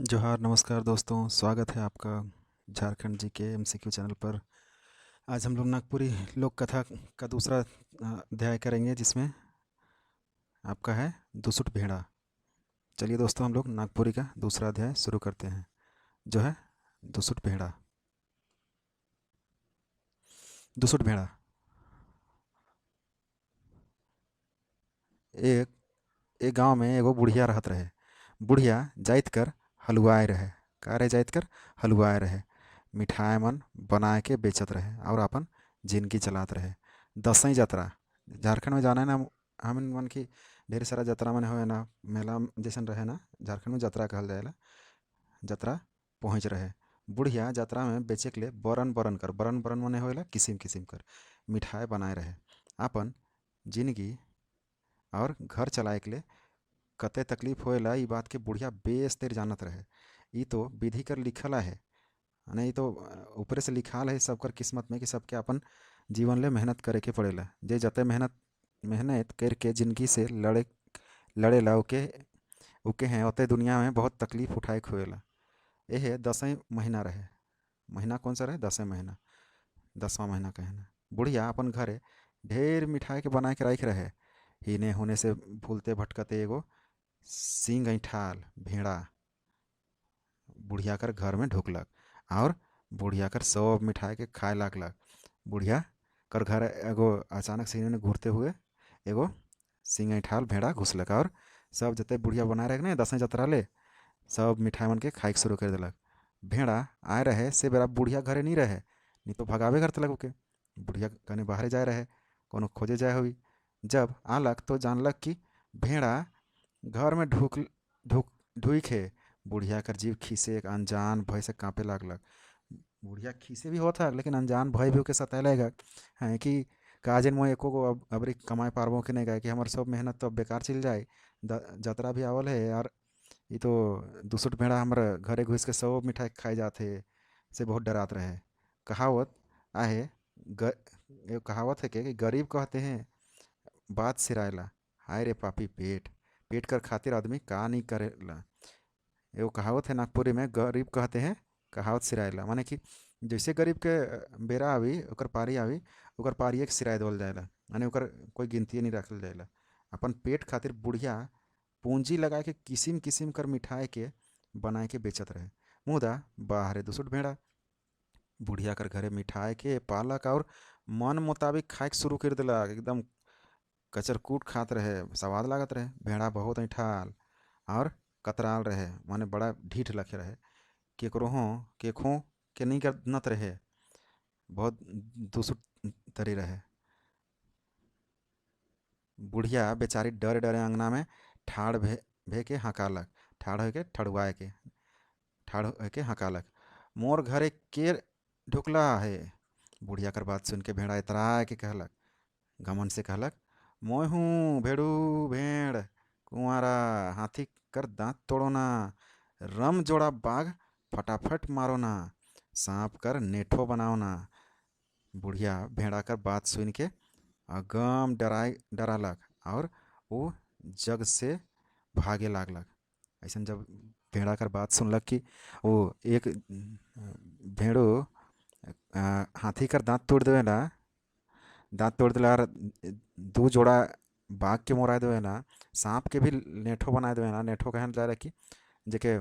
जोहार नमस्कार दोस्तों, स्वागत है आपका झारखंड जी के एमसीक्यू चैनल पर। आज हम लोग नागपुरी लोक कथा का दूसरा अध्याय करेंगे, जिसमें आपका है दुसुट भेड़ा। चलिए दोस्तों, हम लोग नागपुरी का दूसरा अध्याय शुरू करते हैं, जो है दुसुट भेड़ा। दुसुट भेड़ा। एक एक गांव में एगो बुढ़िया रहत रहे। बुढ़िया जाइत कर हलुआए रहे। का रहे? जाइत कर हलुआए रहे। मिठाई मन बनाए के बेचत रहे और अपन जिंदगी चलात रहे। दसईं जतरा झारखंड में जाना है ना। हमन मन की ढेर सारा जतरा मन होए ना, मेला जैसन रहे ना, झारखंड में जतरा कहल जाएला। जतरा पहुँच रहे। बुढ़िया जतरा में बेचे के लिए बरन बरन कर, बरन बरन मने होएला किसिम किसिम कर मिठाई बनाए रहे। अपन जिंदगी और घर चलाए के लिए कते तकलीफ होएला, ई बात के बुढ़िया बेस तेर जानत रहे। ई तो विधि कर लिखल है, नहीं तो ऊपरे से लिखाल है सबकर किस्मत में कि सबके अपन जीवन ले मेहनत करे के पड़ेला। जे जते मेहनत मेहनत करके जिंदगी से लड़ेला ओके ओके हैं, ओते दुनिया में बहुत तकलीफ उठाए के होएला। एहे दसवें महीना रहे। महीना कौन सा रहे? 10वें महीना। 10वां महीना कहना। बुढ़िया अपन घरे ढेर मिठाई के बनाए के रख रहे। हिने होने से भूलते भटकते एगो सिंग ऐठाल भेड़ा बुढ़िया कर घर में ढुकलक और बुढ़िया कर सब मिठाई के खाए लागलक। बुढ़िया कर घर एगो अचानक से इन्होंने घूरते हुए एगो सिंह ऐठाल भेड़ा घुसलक और सब जते बुढ़िया बनाए रहे ने 10वें जतरा ले सब मिठाई मन के खाए शुरू कर दिलक। भेड़ा आए रहे से बेरा बुढ़िया घरे नहीं रहे, नहीं तो भगावे घर तलक ओके। बुढ़िया कने बाहरे जाए रहे, कोनो खोजे जाए हुई। जब आलक तो जानलक कि भेड़ा घर में ढुक ढुक ढुक है। बुढ़िया कर जीव खीसे एक अनजान भय से कांपे लागलक। बुढ़िया खीसे भी होता लेकिन अनजान भय भी ओके सताए हैं कि काजन मोए एको गो अब अबरी कमाए पारबो कि नहीं गए, कि हमार सब मेहनत तो अब बेकार चल जाए। जतरा भी आवल है यार, ये तो दुसुट भेड़ा हमारे घरे घुस के सब मिठाई खाए जाते से बहुत डरात रहे। कहावत आहे ये कहावत है कि गरीब कहते हैं बात सिरायला, हाय रे पापी पेट, पेट कर खातिर आदमी का नहीं करेला। एगो कहावत है नागपुरी में, गरीब कहते हैं कहावत सिरायला, माने कि जैसे गरीब के बेरा आवी ओकर पारी आवी, ओकर पारी एक सिराय देवल जाएला, माने ओकर कोई गिनती नहीं रखल जाएला। अपन पेट खातिर बुढ़िया पूंजी लगा के किसिम किसिम कर मिठाई के बनाए के बेचत रहे। मुदा बाहरे दुसुट भेड़ा बुढ़िया कर घरे मिठाई के पालक और मन मुताबिक खाए के शुरू कर दिला। एकदम कचरकूट खात रहे, स्वाद लागत रहे। भेड़ा बहुत ऐठाल और कतराल रहे, माने बड़ा ढीठ लखे रहे। केकरो हो केखों के नहीं कर नत रहे, बहुत दुसुट तरी रहे। बुढ़िया बेचारी डरे डरे अंगना में ठाड़ भे के हकालक, ठाड़ होके ठड़ुआए के ठाड़ होके हकालक, मोर घरे के ढुकला है। बुढ़िया कर बात सुन के भेड़ा इतरा के कहलक, घमंड से कहलक, मैं हूँ भेड़ू भेड़ कुंवारा, हाथी कर दांत तोड़ो ना, रम जोड़ा बाघ फटाफट मारो ना, सांप कर नेठो बनाओ ना। बुढ़िया भेड़ा कर बात सुन के अगम डरालक और वो जग से भागे लागलक। ऐसा जब भेड़ा कर बात सुनलक कि वो एक भेड़ो हाथी कर दांत तोड़ देवेला, दांत तोड़ दिला और दो जोड़ा बाघ के मोराए देवेला, सांप के भी नेठो बनाए देवेला। नेठो कहल जा कि जेके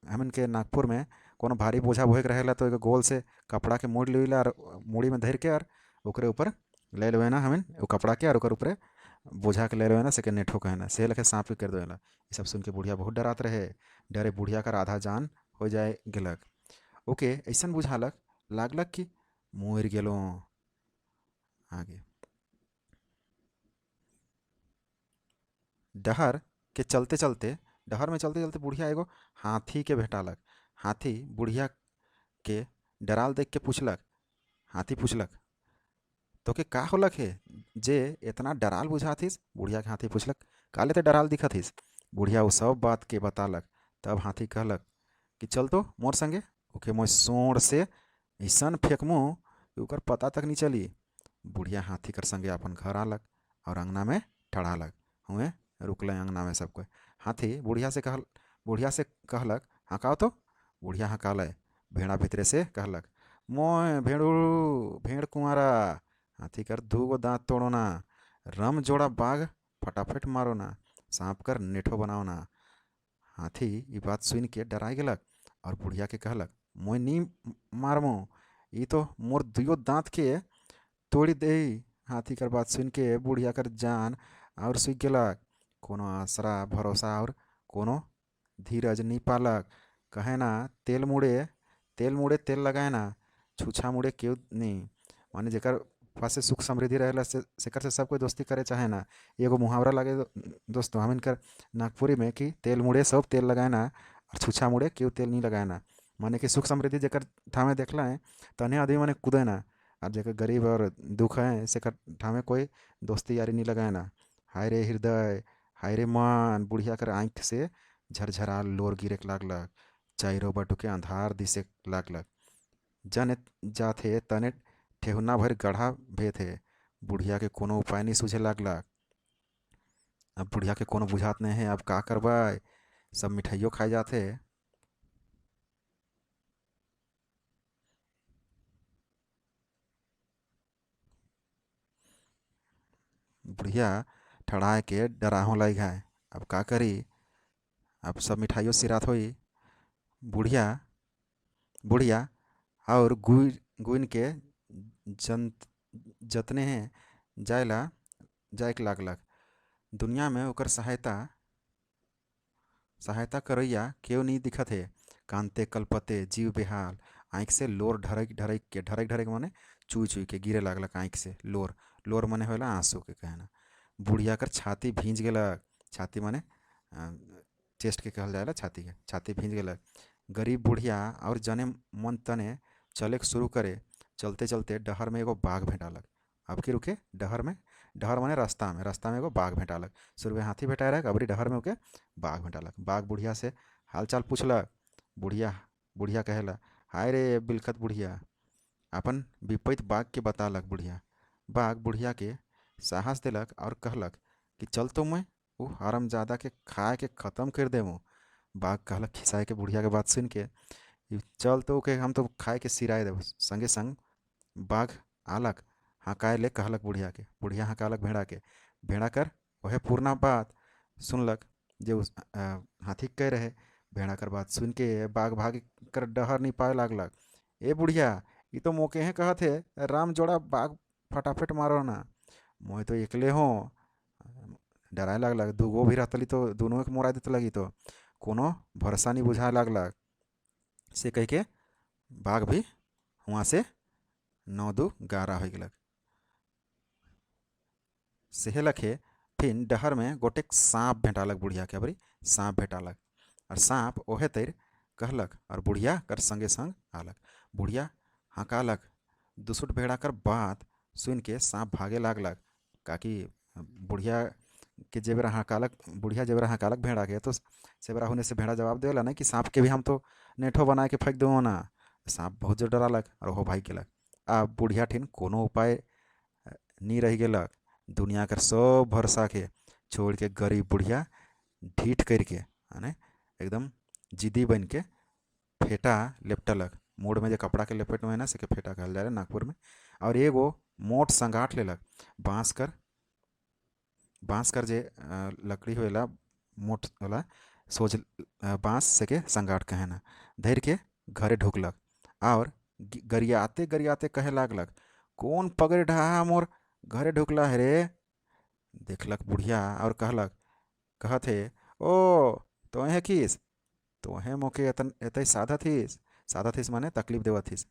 हमन के नागपुर में कोनो भारी बोझा बोहे के रहेला तो एगो गोल से कपड़ा के मोड़ लेवेला और मूड़ी में धर के और ओकरे ऊपर ले लेवे ना हमन वो कपड़ा के और ओकर ऊपरे बोझा के ले लेवे ना, से के नेठो कहना से लखे सांप के कर देवेला। ये सब सुन के बुढ़िया बहुत डरात रहे। डरे बुढ़िया कर आधा जान हो जाए गेलक। ओके ऐसा बुझालक लागलक कि मोर गेलो। आगे डहर के चलते चलते डहर में चलते चलते बुढ़िया एगो हाथी के भेटालक। हाथी बुढ़िया के डराल देख के पूछलक। हाथी पूछलक, तो के का होलक है जे इतना डराल बुझाथिस? बुढ़िया के हाथी पूछलक, काले ते डराल दिखथिस? बुढ़िया वो सब बात के बतालक। तब हाथी कहलक कि चल तो मोर संगे, ओके मैं सोड़ से ऐसन फेंकमू कि ओकर पता तक नहीं चली। बुढ़िया हाथी कर संगे अपन घर आलक और अंगना में ठड़ालक। हुए रुकल अंगना में सब कोई। हाथी बुढ़िया से कहलक, हकाओ तो। बुढ़िया हकालय। भेड़ा भितरे से कहलक, मोय भेड़ू, भेड़ कुंवारा, हाथी कर दूगो दांत तोड़ो ना, रम जोड़ा बाघ फटाफट मारो ना, सांप कर नेठो बनाओ ना। हाथी ये बात सुन के डराई गेलक और बुढ़िया के कहलक, मोय नी मारमो, ई तो मोर दुयो दांत के तोड़ी दे। हाथी कर बात सुन के बुढ़िया कर जान और सुख गेलक। कोनो आसरा भरोसा और कोनो धीरज नी पालक। कहे ना, तेल मुड़े तेल लगाए ना, छूछा मुड़े क्यों नहीं। माने जेकर पासे सुख समृद्धि रहेला सेकर से सब कोई दोस्ती करे चाहे ना। एगो मुहावरा लगे दोस्तों हम इनकर नागपुरी में कि तेल मुड़े सब तेल लगाए ना और छूछा मुड़े क्यों तेल नहीं लगाए ना। माने कि सुख समृद्धि जेकर ठामे देखला है तने आदमी माने कूदे ना, और जेकर गरीब और दुख है सेकर ठामे कोई दोस्ती यारी नहीं लगाए ना। हाय रे हृदय, हाय रे मन, बुढ़िया कर आँख से झरझरा लोर गिरे लागलक। चाइरो बटू के अंधार दिसे लागलक। जन जाथे तने ठेहुना भर गढ़ा भे थे। बुढ़िया के कोनो उपाय नहीं सूझे लागलक। अब बुढ़िया के कोनो बुझात नहीं है अब का करवाए। सब मिठाइयों खाए जाथे। बुढ़िया ठड़ाए के डराहो लाई घाय। अब का करी। अब सब मिठाइयों सिरात होई। बुढ़िया बुढ़िया और गुइन के जन जतने हैं जायला जायक लागलक। दुनिया में ओकर सहायता करैया केव नहीं दिखत है। कांते कलपते जीव बेहाल। आँख से लोर ढरक ढरक माने चुई चुई के गिरे लागलक आँख से लोर। लोर माने होला आंसू के कहना। बुढ़िया कर छाती भींज गेलक। छाती माने चेस्ट के कहल जाएला छाती के। छाती भींज गेलक। गरीब बुढ़िया और जने मन तने चले शुरू करे। चलते चलते डहर में एगो बाघ भेटालक। अब की रुके डहर में। डहर माने रास्ता में एगो बाघ भेटालक। शुरू में हाथी भेटाए रहे अबरी डहर में ओके बाघ भेटालक। बाघ बुढ़िया से हाल चाल पूछलक। बुढ़िया बुढ़िया कहेला, हाय रे बिलखत बुढ़िया, अपन विपैत बाघ के बतालक। बुढ़िया बाघ बुढ़िया के साहस दिलक और कहलक कि चल तो मैं वो हरमजादा के खाए के खत्म कर देवो। बाघ कहलक खिसाए के बुढ़िया के बात सुन के, "ई चल तो के हम तो खाए के सिराए देव संगे संग। बाघ आलक हकाए ले कहलक बुढ़िया के। बुढ़िया हकालक भेड़ा के। भेड़ा कर वह पूर्णा बात सुनलक जो हाथी कह रहे। भेड़ा कर बात सुन के बाघ भाग कर डहर नहीं पाए लागलक। ए बुढ़िया, ये तो मोके हैं कहत है राम जोड़ा बाघ फटाफट मारो ना, मोहे तो एकले हो। डराए लागलक दूगो भी रहतली तो दोनों के मोरा देते लगी तो कोनो भरोसा नहीं बुझाए लागलक। से कह के बाघ भी वहाँ से 9 दू 11 हो गलक। सेहलखे फिर डहर में गोटेक सांप भेटालक बुढ़िया के। अबरी सांप भेटालक और सांप ओहे तैर कहलक और बुढ़िया कर संगे संग आलक। बुढ़िया हकालक। दुसुट भेड़ा कर बात सुन के सांप भागे लागलक। काकि बुढ़िया के जेबरा हकालक बुढ़िया जेबरा हकालक भेड़ा के तो सेबरा होने से भेड़ा जवाब देला ना कि सांप के भी हम तो नेठो बना के फेंक दो ना। सांप बहुत जोर डरालक और हो भाई गेलक। अब बुढ़िया ठिन कोनो उपाय नी रह गेलक। दुनिया कर सब भरोसा के छोड़ के गरीब बुढ़िया ढीठ करके माने एकदम जिद्दी बन के फेटा लेपटलक। मूड में जो कपड़ा के लपेट में ना से के फेटा कहल जाए नागपुर में। और एगो मोट संगाठ लेलक। बांस कर बांस कर जे लकड़ी होएला मोट वाला सोच बांस से के संगाठ कहना धैर के घरे ढुकलक। और गरियाते गरियाते कहे लागलक, कौन पगड़ ढहा मोर घरे ढुकला है रे। देखलक बुढ़िया और कहलक कहत है, ओ तोहे किस, तोहे मोके एतई साधा थीस माने तकलीफ देवत थीस।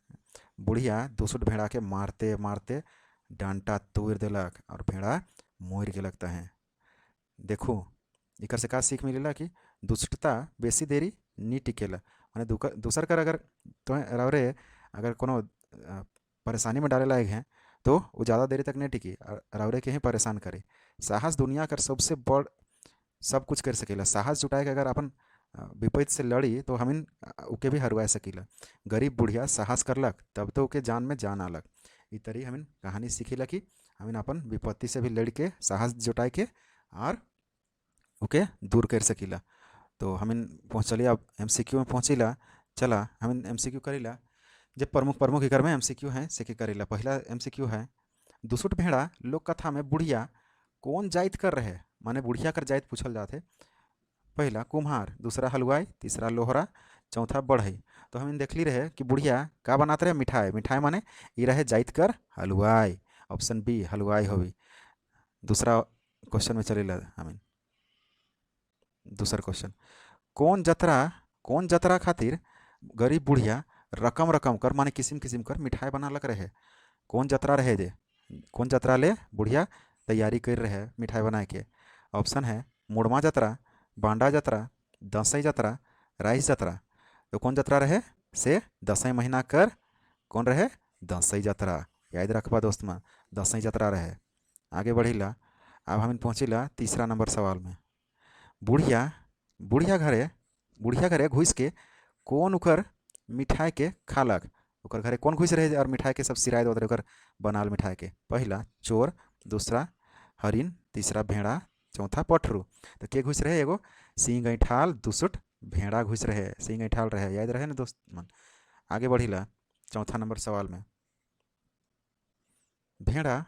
बुढ़िया दुसुट भेड़ा के मारते मारते डांटा तोड़ देलक और भेड़ा मोर गेलक तहें। देखो एकर से का सीख मिलेला कि दुष्टता बेसी देरी नी टिकेला। माने दूसर कर अगर तो रवरे अगर कोनो परेशानी में डाले लायक हैं तो वो ज़्यादा देरी तक नहीं टिकी और रवरे के ही परेशान करे। साहस दुनिया कर सबसे बड़ सब कुछ कर सकेला। साहस जुटाए के अगर अपन विपरीत से लड़ी तो हमिन उके भी हरवा सकीला। गरीब बुढ़िया साहस करलक तब तो उके जान में जान आलक। ई तरी हमिन कहानी सीखीला कि हमिन अपन विपत्ति से भी लड़ के साहस जुटाए के और ओके दूर कर सकीला। तो हमिन पहुँचलिए अब एमसीक्यू में पहुँचिला। चला हमिन एमसीक्यू करीला। जे प्रमुख प्रमुख एकर में एमसीक्यू हैं से के करीला। पहला एमसीक्यू है, दुसुट भेड़ा लोक कथा में बुढ़िया कौन जाइत कर रहे, माने बुढ़िया कर जाइत पूछल जाते। पहला कुम्हार, दूसरा हलवाई, तीसरा लोहरा, चौथा बढ़ई। तो हम देख ली रहे कि बुढ़िया का बनाते रहे, मिठाई। मिठाई माने ये रहे जाइत कर हलवाई। ऑप्शन बी हलवाई होवी। दूसरा क्वेश्चन में चलेला हमें। दूसरा क्वेश्चन, कौन जतरा खातिर गरीब बुढ़िया रकम रकम कर माने किसिम किसिम कर मिठाई बना लग रहे। कौन जतरा रहे जे, कौन जतरा ले बुढ़िया तैयारी कर रहे मिठाई बनाए के। ऑप्शन है मुड़मा जतरा, बांडा जतरा, दसई जतरा, राइस जतरा। तो कौन जतरा रहे से दसई महीना कर कौन रहे, दसई जतरा। याद रखबा दोस्त में, दसई जतरा रहे। आगे बढ़ीला। अब हम पहुँचिला तीसरा नंबर सवाल में। बुढ़िया बुढ़िया घरे घुस के कौन उकर मिठाई के खालक। उकर घरे कौन घुस रहे और मिठाई के सब सिराय दे ओकर बनाल मिठाई के। पहला चोर, दूसरा हरिन, तीसरा भेड़ा, चौथा पठरू। तो के घुस रहे, एगो सिंह ऐठाल दुसुट भेड़ा घुस रहे, सिंह ऐठाल रहे। याद रहे ना दोस्त मन। आगे बढ़ीला चौथा नंबर सवाल में। भेड़ा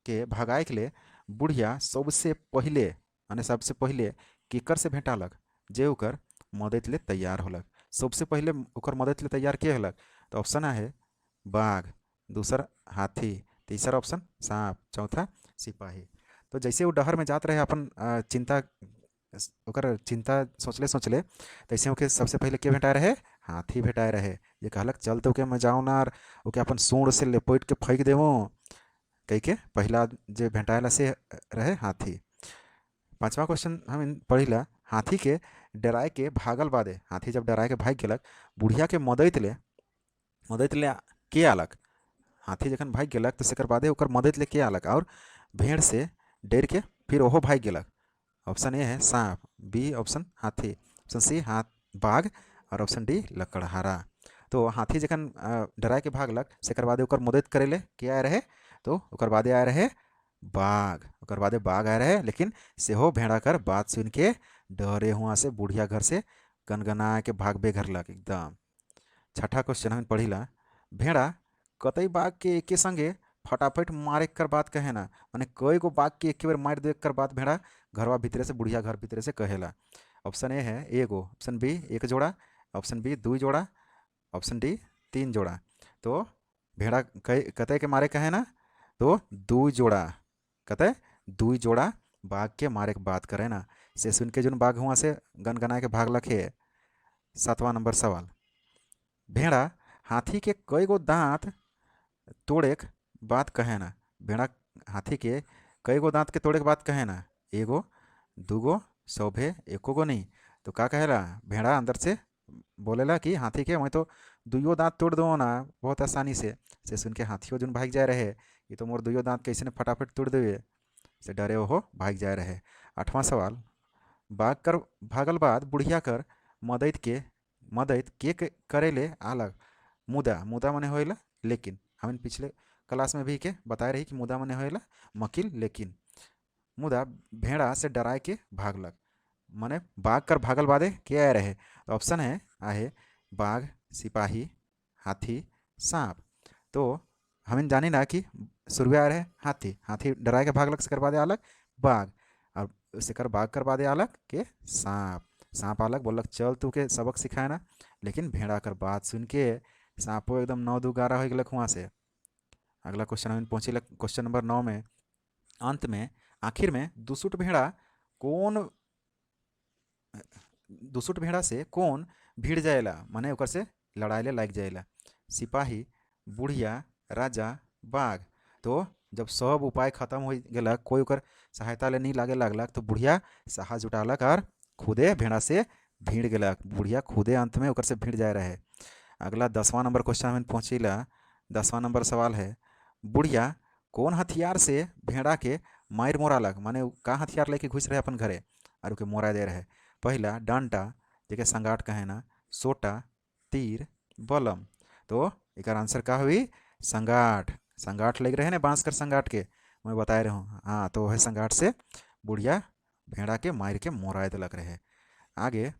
के भगाए के लिए बुढ़िया सबसे पहले माने सबसे पहले केकर से भेंटालक, जे ओकर मदद ले तैयार होलक। सबसे पहले ओकर मदद ले तैयार के होलक। तो ऑप्शन है बाघ, दूसरा हाथी, तीसरा ऑप्शन सांप, चौथा सिपाही। तो जैसे वो डहर में जात रहे अपन चिंता ओकर चिंता सोचले तैसे ओके सबसे पहले के भेटाए रहे, हाथी भेटाए रहे। ये कहलक चल तो ओके मैं जाऊँ ना ओके अपन सूंड से लेपोट के फेंक देवो कह के पहला जे भेटाएला से रहे हाथी। पांचवा क्वेश्चन हम पढ़िला, हाथी के डराए के भागल बादे, हाथी जब डराए के भाग गेलक बुढ़िया के मदद ले के आलक। हाथी जखन भाग गेलक तो सेकर बादे ओकर मदद ले के आलक और भेड़ से डर के फिर ओहो भाग गेलक। ऑप्शन ए है सांप, बी ऑप्शन हाथी, ऑप्शन सी बाघ और ऑप्शन डी लकड़हारा। तो हाथी जखन डराए के भागलक सेकर बादे ओकर मदद करेले के आए रहे, तो ओकर बादे आए रहे बाघ। ओकर बादे बाघ आए रहे, लेकिन सेहो भेड़ा कर बात सुन के डरे हुआ से बुढ़िया घर से गनगना के भागबे घरलक एकदम। छठा क्वेश्चन हम पढ़िला, भेड़ा कतई बाघ के एके संगे फटाफट मारे कर बात कहे ना, माने कई गो बाघ के एक बार मार देख कर बात भेड़ा घरवा भीतरे से बुढ़िया घर भीतरे से कहेला। ऑप्शन ए है एगो, ऑप्शन बी एक जोड़ा, ऑप्शन बी दो जोड़ा, ऑप्शन डी तीन जोड़ा। तो भेड़ा कतई के मारे कहे ना, तो दो जोड़ा, कतई दो जोड़ा बाघ के मारे के बात करे ना। से सुन के जोन बाघ हुआ से गनगना के भाग लखे। सातवां नंबर सवाल, भेड़ा हाथी के कई गो दांत तोड़े के बात कहे ना। भेड़ा हाथी के कई गो दांत के तोड़े के बात कहे ना, एगो दूगो सौभे एको गो नहीं। तो का कहेला, भेड़ा अंदर से बोलेला कि हाथी के मैं तो दुइयो दांत तोड़ दो ना बहुत आसानी से सुन के हाथियों जोन भाग जाए रहे, ये तो मोर दुइयो दांत कैसे ने फटाफट तोड़ देवे, से डरे वो भाग जाए रहे। आठवां सवाल, बाघ कर भागल बाद बुढ़िया कर मदद के करेले आलग। मुदा मुदा मने होएला लेकिन, हम पिछले क्लास में भी के बताए रही कि मुदा मने होएला मकिल लेकिन। मुदा भेड़ा से डराए के भागलक, माने बाघ कर भागल बादे के आए रहे। तो ऑप्शन है आहे बाघ, सिपाही, हाथी, सांप। तो हमें जानी ना कि शुरू आ रहे हाथी, हाथी डराए के भागलक से करवा दे अलग बाघ, और उससे कर बाघ करवा दे अलग के सांप। सांप अलग बोलक चल तू के सबक सिखाए ना, लेकिन भेड़ा कर बात सुन के सांपो एकदम 9 दू 11 हो गलक वहाँ से। अगला क्वेश्चन हमें पहुँची क्वेश्चन नंबर 9 में। अंत में आखिर में दुसुट भेड़ा से कौन भिड़ जाएला, माने ओकर से लड़ाई लाग जाएला। सिपाही, बुढ़िया, राजा, बाघ। तो जब सब उपाय खत्म हो गलक, कोई ओकर सहायता ले नहीं लागे लागलक, तो बुढ़िया साहस जुटालक और खुदे भेड़ा से भिड़ गलक। बुढ़िया खुदे अंत में ओकर से भिड़ जाए रहे। अगला 10वां नंबर क्वेश्चन हमें पहुँचीला। 10वां नंबर सवाल है, बुढ़िया कौन हथियार से भेड़ा के मार मोरालक, माने का हथियार लेके घुस रहे अपन घरे और ओके मोरा दे रहे। पहला डंटा जेके संगाट कहे ना, सोटा, तीर, बलम। तो एक आंसर का हुई संगाट। संगाट लग रहे ना बांस कर संगाट के, मैं बताए रहा हूँ। हाँ, तो वह संगाट से बुढ़िया भेड़ा के मार के मोराए दिलक रहे। आगे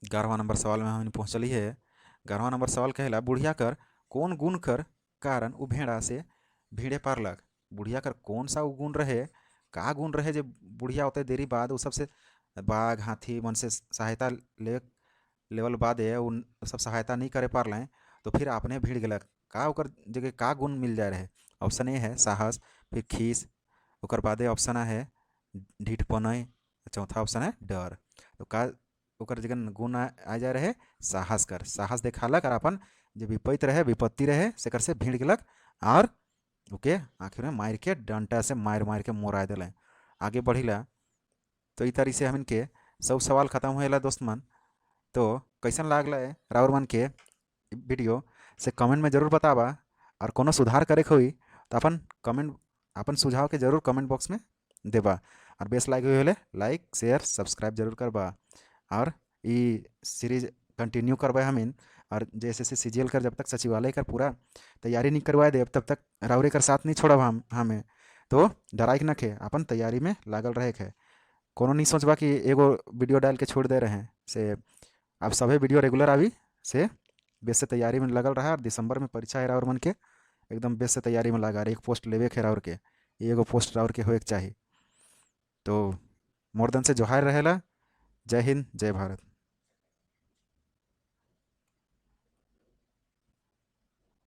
11वां नंबर सवाल में हमने पहुँचली है। 11वां नंबर सवाल कहेला बुढ़िया कर कौन गुण कर कारण उ भेड़ा से भीड़े पारलक। बुढ़िया कर कौन सा उ गुण रहे, का गुण रहे जे बुढ़िया ओते देरी बाद उ सबसे बाघ हाथी मन से सहायता ले लेवल बादे उन सब सहायता नहीं करे पारलें, तो फिर अपने भीड़ गेलक। का ओकर जगह का गुण मिल जाए रहे। ऑप्शन ए है साहस, फिर खीस, ओकर बादे ऑप्शन है ढीठपनई, चौथा ऑप्शन है डर। तो का ओकर जगह गुण आ जाए रहे साहस कर। साहस देखालक और अपन जो विपत्ति रहे विपत्ति रहे सेकर से भीड़ गेलक और ओके आखिर में मार के डंटा से मार मार के मोरा दिले। आगे बढ़िला तो ई तरी से हम इनके सब सवाल खत्म होएला दोस्त मन। तो कैसन लागला है राउर मन के वीडियो से कमेंट में जरूर बतावा। और कोनो सुधार करे के होई तो अपन कमेंट अपन सुझाव के जरूर कमेंट बॉक्स में देबा। और बेस लाइक हुई होले लाइक शेयर सब्सक्राइब जरूर करबा। और ई सीरीज कंटिन्यू करबे हमिन। और जैसे से सीजीएल कर जब तक सचिवालय कर पूरा तैयारी नहीं करवाए देव तब तक राउरे कर साथ नहीं छोड़ब हम हमें। तो डराइक न खे अपन तैयारी में लागल रहे खे। कोनो नहीं सोचबा कि एगो वीडियो डाल के छोड़ दे रहे हैं से। अब सभी वीडियो रेगुलर आवी से बेस से तैयारी में लगल रहा। और दिसंबर में परीक्षा है राउर मन के एकदम बेस से तैयारी में लगा रहे। एक पोस्ट लेवे के राउर के एगो पोस्ट राउर के होए के चाहिए। तो मोर देन से जोहार रहेला। जय हिंद जय भारत।